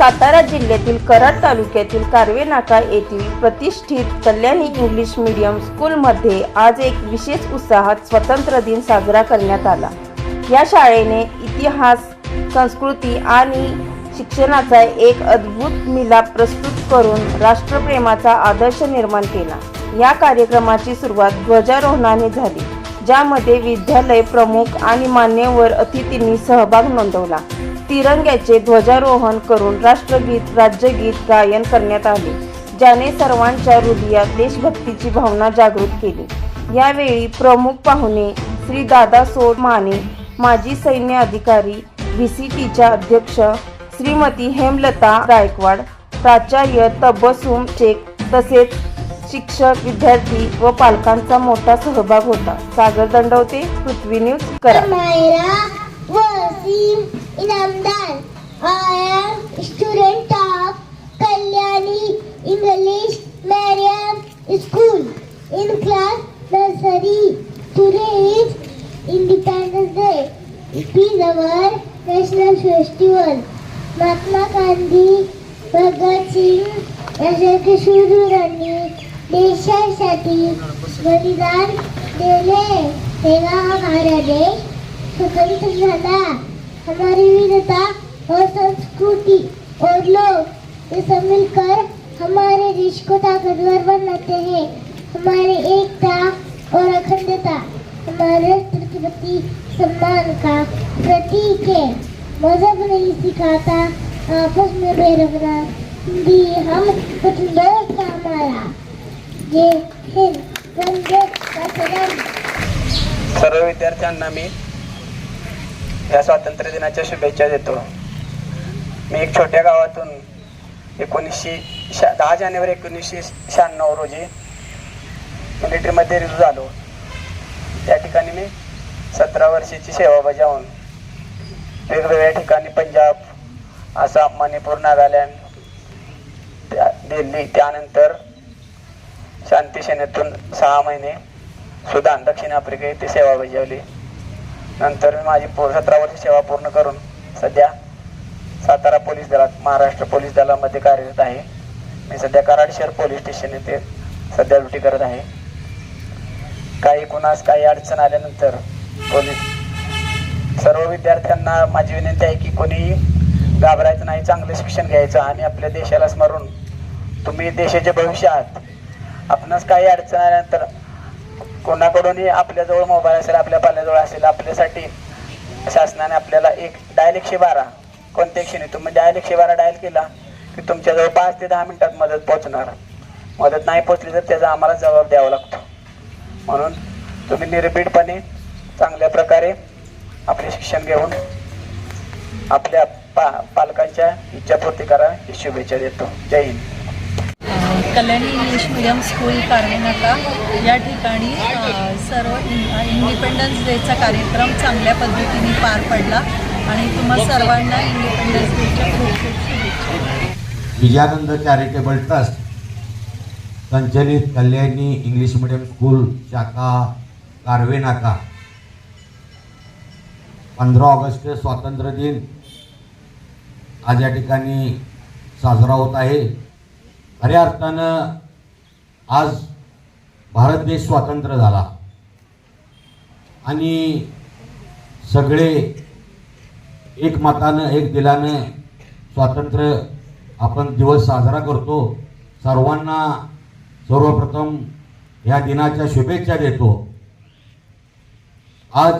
सातारा जिल्ह्यातील कराड तालुक्यातील कारवे नाका येथील प्रतिष्ठित कल्याणी इंग्लिश मीडियम स्कूलमध्ये आज एक विशेष उत्साहात स्वातंत्र्य दिन साजरा करण्यात आला। या शाळेने इतिहास, संस्कृती आणि शिक्षणाचा एक अद्भुत मिलाप प्रस्तुत करून राष्ट्रप्रेमाचा आदर्श निर्माण केला। या कार्यक्रमाची सुरुवात ध्वजारोहणाने झाली, ज्यामध्ये विद्यालय प्रमुख आणि मान्यवर अतिथींनी सहभाग नोंदवला। तिरंग्याचे ध्वजारोहण करून राष्ट्रगीत, राज्यगीत गायन करण्यात आले, ज्याने सर्वांच्या हृदयात देशभक्तीची भावना जागृत केली। यावेळी प्रमुख पाहुणे श्री दादा सोड माने, माजी सैन्य अधिकारी, VCTच्या अध्यक्ष श्रीमती हेमलता गायकवाड, प्राचार्य तबस्सुम शेख तसेच शिक्षक, विद्यार्थी व पालकांचा मोठा सहभाग होता। Sagar Dandavate, Prithvi news, Karad. Inamdar. I am student of Kalyani English Medium School in class nursery. Today is Independence Day. It is our national festival. Mahatma Gandhi, Bhagat Singh यासारखे शूरवीरांनी देशासाठी बलिदान दिले, तेव्हा हमारा देश स्वतंत्र झाला। हमारी विविधता और संस्कृति और लोग ये सब मिलकर हमारे देश को ताकतवर बनाते हैं। हमारी एकता और अखंडता हमारे राष्ट्र के प्रति सम्मान का प्रतीक है। मजहब नहीं सिखाता आपस में बेरहना, हिंदी हम वतनदार का हमारा। जय हिंद, वंदे मातरम। सर्व विद्यार्थ्यांना मी या स्वातंत्र्य दिनाच्या शुभेच्छा देतो। मी एक छोट्या गावातून 10 जानेवारी 1996 रोजी मिलिटरीमध्ये रुजू झालो। त्या ठिकाणी मी 17 वर्षाची सेवा बजावून वेगवेगळ्या ठिकाणी पंजाब, आसाम, मणिपूर, नागालँड, दिल्ली, त्यानंतर शांती सेनेतून 6 महिने सुदान, दक्षिण आफ्रिका येथे सेवा बजावली। नंतर मी माझी 17 वर्ष सेवा पूर्ण करून सध्या सातारा पोलीस दलात, महाराष्ट्र पोलीस दलामध्ये कार्यरत आहे। मी सध्या कराड शहर पोलीस स्टेशन येथे सध्या ड्युटी करत आहे। काही अडचण आल्यानंतर सर्व विद्यार्थ्यांना माझी विनंती आहे की कोणी घाबरायचं नाही, चांगलं शिक्षण घ्यायचं आणि आपल्या देशाला स्मरून तुम्ही देशाचे भविष्य आहात। आपणास काही अडचण आल्यानंतर कोणाकडूनही आपल्याजवळ मोबाईल असेल, आपल्या पाल्याजवळ असेल, आपल्यासाठी शासनाने आपल्याला एक डायल 112 कोणत्या क्षणी तुम्ही डायल 112 डायल केला की तुमच्याजवळ 5 ते 10 मिनिटात मदत पोहोचणार। मदत नाही पोहोचली तर त्याचा आम्हाला जबाब द्यावा लागतो। म्हणून तुम्ही निर्भीडपणे चांगल्या प्रकारे आपले शिक्षण घेऊन आपल्या पालकांच्या इच्छापूर्ती करा ही शुभेच्छा देतो। Jai Hind. Kalyani English medium school Karve Naka या ठिकाणी सर्व इंडिपेंडन्स डेचा कार्यक्रम चांगल्या पद्धतीने पार पडला आणि तुम्हा सर्वांना इंडिपेंडन्स डेच्या खूप खूप शुभेच्छा। विजयानंद चॅरिटेबल ट्रस्ट संचलित कल्याणी इंग्लिश मीडियम स्कूल शाखा कारवे नाका 15 ऑगस्ट स्वातंत्र्य दिन आज या ठिकाणी साजरा होत आहे। खऱ्या अर्थानं आज भारत देश स्वतंत्र झाला आणि सगळे एक मतानं, एक दिलानं स्वातंत्र्य आपण दिवस साजरा करतो। सर्वांना सर्वप्रथम या दिनाच्या शुभेच्छा देतो। आज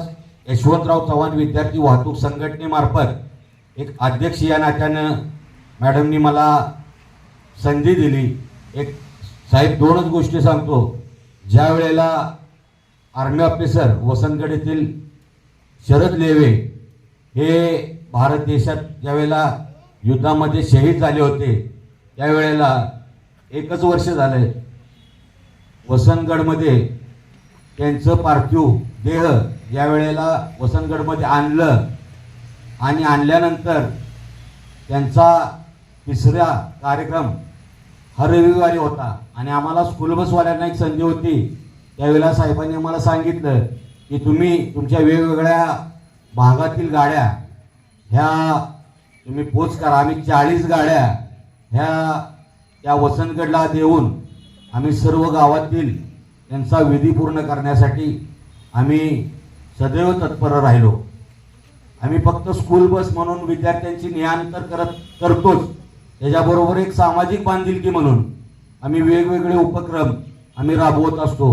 यशवंतराव चव्हाण विद्यार्थी वाहतूक संघटनेमार्फत एक अध्यक्ष या नात्यानं मॅडमनी मला संधी दिली। एक साहेब 2च गोष्टी सांगतो। ज्या वेळेला आर्मी ऑफिसर वसंतगड येथील शरद लेवे हे भारत देशात ज्यावेळेला युद्धामध्ये शहीद झाले होते त्यावेळेला 1च वर्ष झालं वसंतगडमध्ये त्यांचं पार्थिव देह ज्या वेळेला वसंतगडमध्ये आणलं आणि आणल्यानंतर त्यांचा 3रा कार्यक्रम हर रविवारी होता आणि आम्हाला स्कूल बसवाल्यांना एक संधी होती। त्यावेळेला साहेबांनी आम्हाला सांगितलं की तुम्ही तुमच्या वेगवेगळ्या भागातील गाड्या ह्या तुम्ही पोच करा. आम्ही 40 गाड्या ह्या त्या वसंतगडला देऊन आम्ही सर्व गावातील त्यांचा विधी पूर्ण करण्यासाठी आम्ही सदैव तत्पर राहिलो. आम्ही फक्त स्कूल बस म्हणून विद्यार्थ्यांची ने-आण तर करतोच, त्याच्याबरोबर एक सामाजिक बांधिलकी म्हणून आम्ही वेगवेगळे उपक्रम आम्ही राबवत असतो.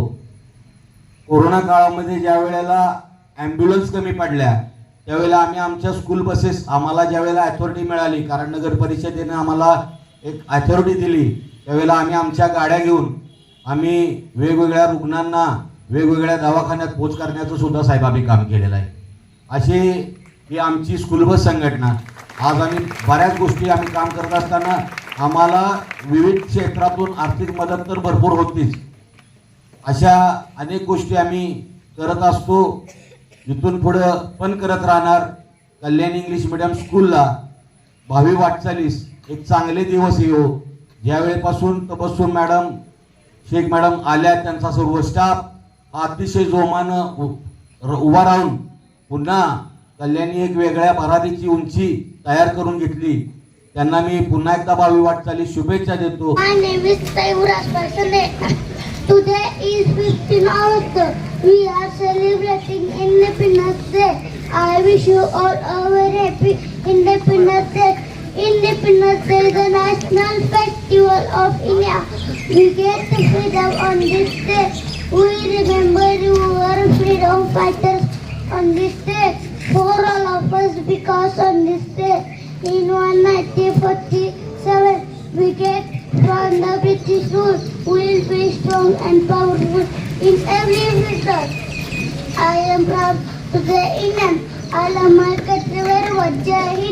कोरोना काळामध्ये ज्या वेळेला ॲम्ब्युलन्स कमी पडल्या त्यावेळेला आम्ही आमच्या स्कूल बसेस, आम्हाला ज्या वेळेला अथॉरिटी मिळाली, कारण नगर परिषदेने आम्हाला एक अथॉरिटी दिली, त्यावेळेला आम्ही आमच्या गाड्या घेऊन आम्ही वेगवेगळ्या रुग्णांना वेगवेगळ्या दवाखान्यात पोच करण्याचं सुद्धा साहेब आम्ही काम केलेलं आहे. अशी ही आमची स्कूल बस संघटना. आज आम्ही बऱ्याच गोष्टी आम्ही काम करत असताना आम्हाला विविध क्षेत्रातून आर्थिक मदत तर भरपूर होतीच. अशा अनेक गोष्टी आम्ही करत असतो. इथून पुढं पण करत राहणार. कल्याणी इंग्लिश मिडियम स्कूलला भावी वाटचालीस एक चांगले दिवस येऊ. ज्यावेळेपासून तबस्सुम मॅडम, शेख मॅडम आल्या, त्यांचा सर्व स्टाफ अतिशय जोमानं उभा राहून पुन्हा कल्याणी एक वेगळ्या भरारीची उंची तयार करून घेतली. त्यांना मी पुन्हा एकदा भावी वाटचाली शुभेच्छा देतो. My name is Sayuras Pasane. Today is 15 August. We are celebrating Independence Day. I wish you all a very happy Independence Day. Independence Day is a national festival of India. We get the freedom on this day. We remember you were freedom fighters on this day. For all of us, because on this day, in 1947, we get from the British rule. We will be strong and powerful in every field. I am proud to say Indian. I love my country very much. Jai Hind.